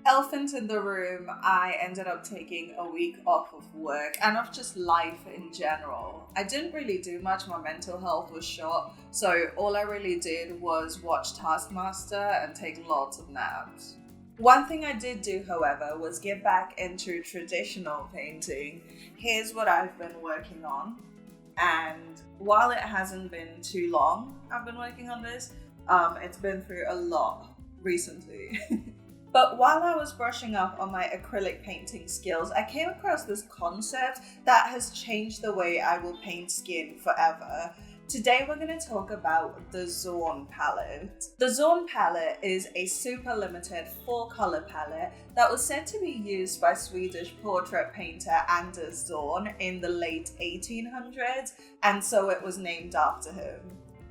Elephant in the room, I ended up taking a week off of work and of just life in general. I didn't really do much, my mental health was shot, so all I really did was watch Taskmaster and take lots of naps. One thing I did do, however, was get back into traditional painting. Here's what I've been working on, and while it hasn't been too long I've been working on this, it's been through a lot recently. But while I was brushing up on my acrylic painting skills, I came across this concept that has changed the way I will paint skin forever. Today we're going to talk about the Zorn Palette. The Zorn Palette is a super limited 4-color palette that was said to be used by Swedish portrait painter Anders Zorn in the late 1800s, and so it was named after him.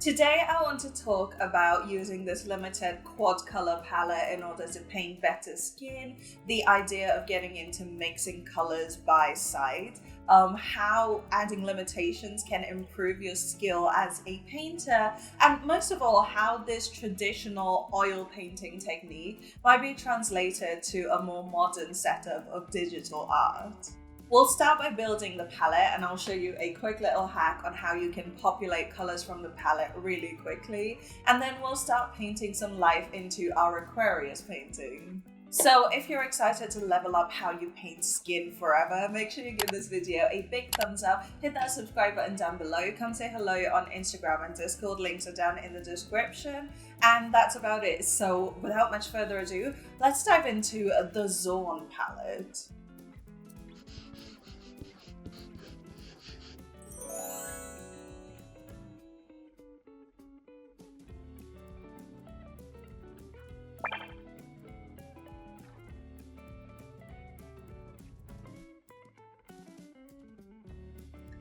Today I want to talk about using this limited quad color palette in order to paint better skin, the idea of getting into mixing colors by sight, how adding limitations can improve your skill as a painter, and most of all, how this traditional oil painting technique might be translated to a more modern setup of digital art. We'll start by building the palette, and I'll show you a quick little hack on how you can populate colors from the palette really quickly, and then we'll start painting some life into our Aquarius painting. So if you're excited to level up how you paint skin forever, make sure you give this video a big thumbs up, hit that subscribe button down below, come say hello on Instagram and Discord, links are down in the description, and that's about it. So without much further ado, let's dive into the Zorn Palette.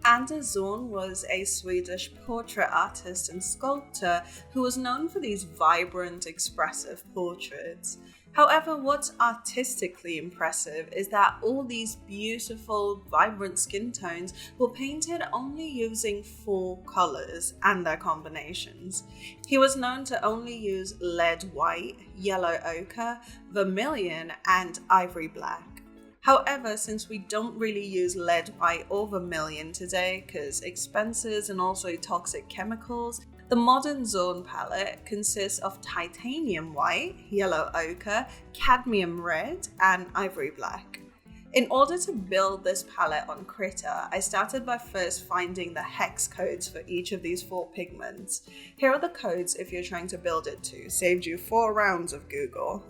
Anders Zorn was a Swedish portrait artist and sculptor who was known for these vibrant, expressive portraits. However, what's artistically impressive is that all these beautiful, vibrant skin tones were painted only using 4 colors and their combinations. He was known to only use lead white, yellow ochre, vermilion, and ivory black. However, since we don't really use lead white or vermilion today because expenses and also toxic chemicals, the modern Zorn palette consists of titanium white, yellow ochre, cadmium red, and ivory black. In order to build this palette on Krita, I started by first finding the hex codes for each of these 4 pigments. Here are the codes if you're trying to build it too. Saved you 4 rounds of Google.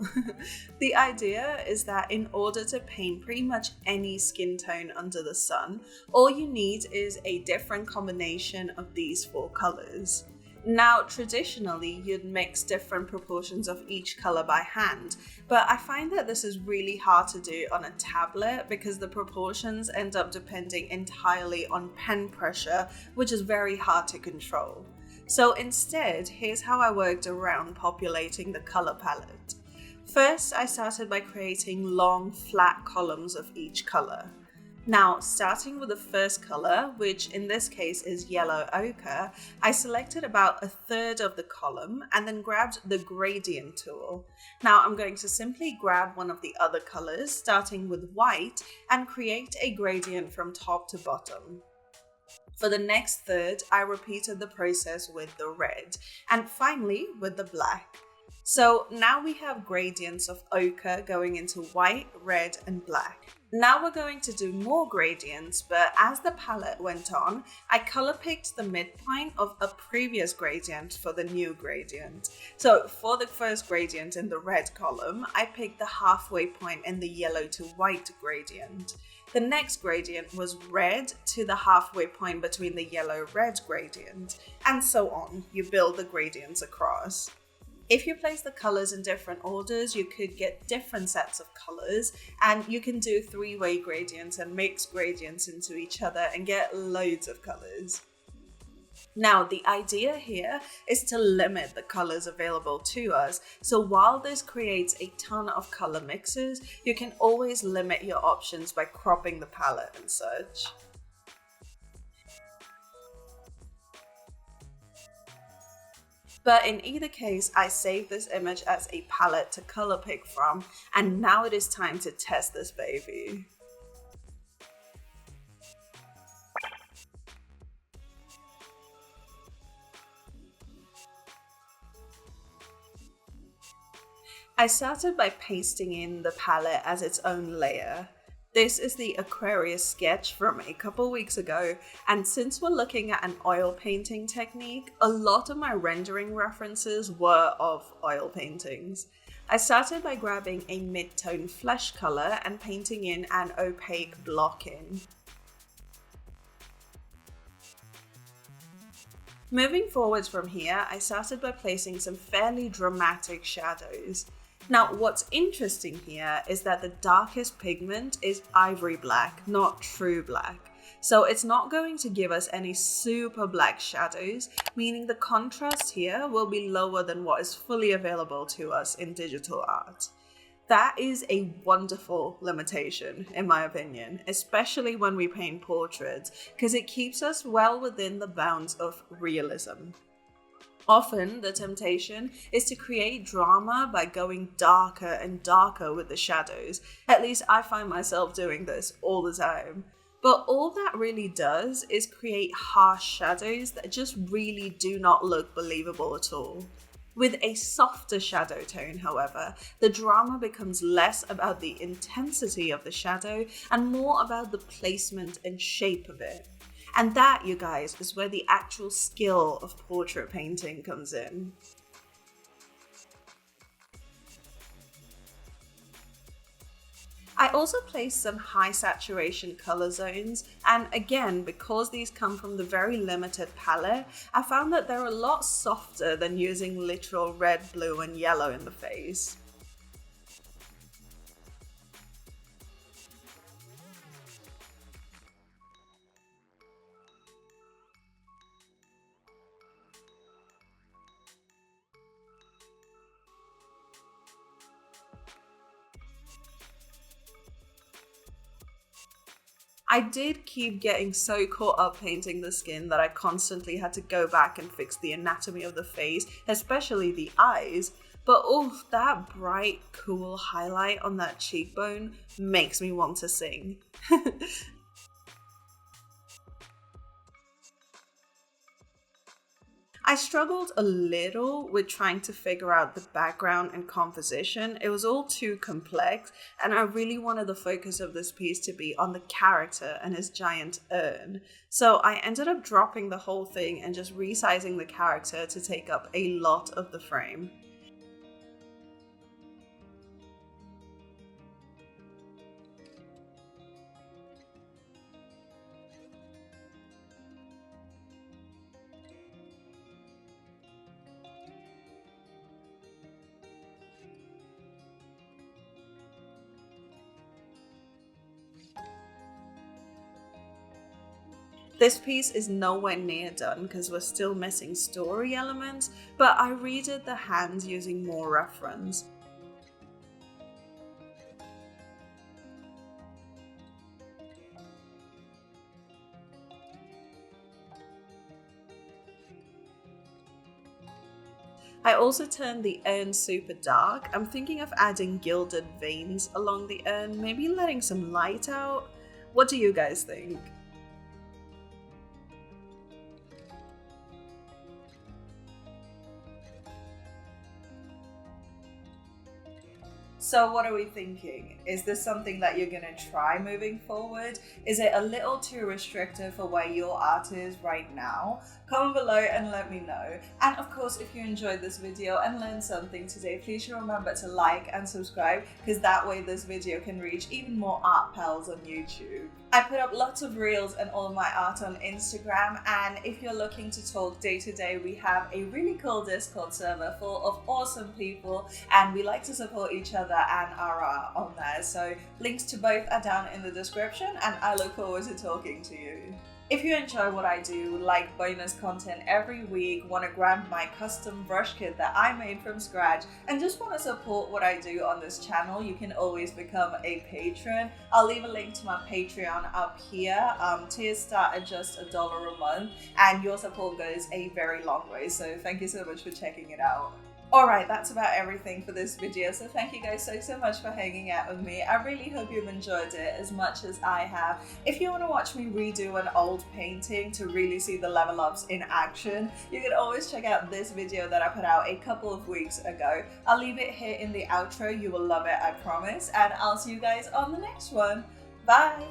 The idea is that in order to paint pretty much any skin tone under the sun, all you need is a different combination of these 4 colors. Now, traditionally, you'd mix different proportions of each color by hand, but I find that this is really hard to do on a tablet because the proportions end up depending entirely on pen pressure, which is very hard to control. So instead, here's how I worked around populating the color palette. First, I started by creating long, flat columns of each color. Now, starting with the first color, which in this case is yellow ochre, I selected about 1/3 of the column and then grabbed the gradient tool. Now I'm going to simply grab one of the other colors, starting with white, and create a gradient from top to bottom. For the next third, I repeated the process with the red, and finally with the black. So now we have gradients of ochre going into white, red, and black. Now we're going to do more gradients, but as the palette went on, I color picked the midpoint of a previous gradient for the new gradient. So for the first gradient in the red column, I picked the halfway point in the yellow to white gradient. The next gradient was red to the halfway point between the yellow-red gradient, and so on. You build the gradients across. If you place the colors in different orders, you could get different sets of colors, and you can do 3-way gradients and mix gradients into each other and get loads of colors. Now, the idea here is to limit the colors available to us. So while this creates a ton of color mixes, you can always limit your options by cropping the palette and such. But in either case, I saved this image as a palette to color pick from, and now it is time to test this baby. I started by pasting in the palette as its own layer. This is the Aquarius sketch from a couple weeks ago, and since we're looking at an oil painting technique, a lot of my rendering references were of oil paintings. I started by grabbing a mid-tone flesh color and painting in an opaque block in. Moving forwards from here, I started by placing some fairly dramatic shadows. Now, what's interesting here is that the darkest pigment is ivory black, not true black. So it's not going to give us any super black shadows, meaning the contrast here will be lower than what is fully available to us in digital art. That is a wonderful limitation, in my opinion, especially when we paint portraits, because it keeps us well within the bounds of realism. Often, the temptation is to create drama by going darker and darker with the shadows. At least I find myself doing this all the time. But all that really does is create harsh shadows that just really do not look believable at all. With a softer shadow tone, however, the drama becomes less about the intensity of the shadow and more about the placement and shape of it. And that, you guys, is where the actual skill of portrait painting comes in. I also placed some high saturation color zones, and again, because these come from the very limited palette, I found that they're a lot softer than using literal red, blue, and yellow in the face. I did keep getting so caught up painting the skin that I constantly had to go back and fix the anatomy of the face, especially the eyes. But oof, that bright, cool highlight on that cheekbone makes me want to sing. I struggled a little with trying to figure out the background and composition. It was all too complex, and I really wanted the focus of this piece to be on the character and his giant urn. So I ended up dropping the whole thing and just resizing the character to take up a lot of the frame. This piece is nowhere near done because we're still missing story elements, but I redid the hands using more reference. I also turned the urn super dark. I'm thinking of adding gilded veins along the urn, maybe letting some light out. What do you guys think? So what are we thinking? Is this something that you're gonna try moving forward? Is it a little too restrictive for where your art is right now? Comment below and let me know. And of course, if you enjoyed this video and learned something today, please remember to like and subscribe, because that way this video can reach even more art pals on YouTube. I put up lots of reels and all of my art on Instagram, and if you're looking to talk day to day, we have a really cool Discord server full of awesome people, and we like to support each other and our art on there. So links to both are down in the description, and I look forward to talking to you. If you enjoy what I do, like bonus content every week, want to grab my custom brush kit that I made from scratch, and just want to support what I do on this channel, you can always become a patron. I'll leave a link to my Patreon up here. Tiers start at just $1 a month, and your support goes a very long way. So thank you so much for checking it out. Alright, that's about everything for this video, so thank you guys so much for hanging out with me. I really hope you've enjoyed it as much as I have. If you want to watch me redo an old painting to really see the level ups in action, you can always check out this video that I put out a couple of weeks ago. I'll leave it here in the outro, you will love it, I promise, and I'll see you guys on the next one. Bye!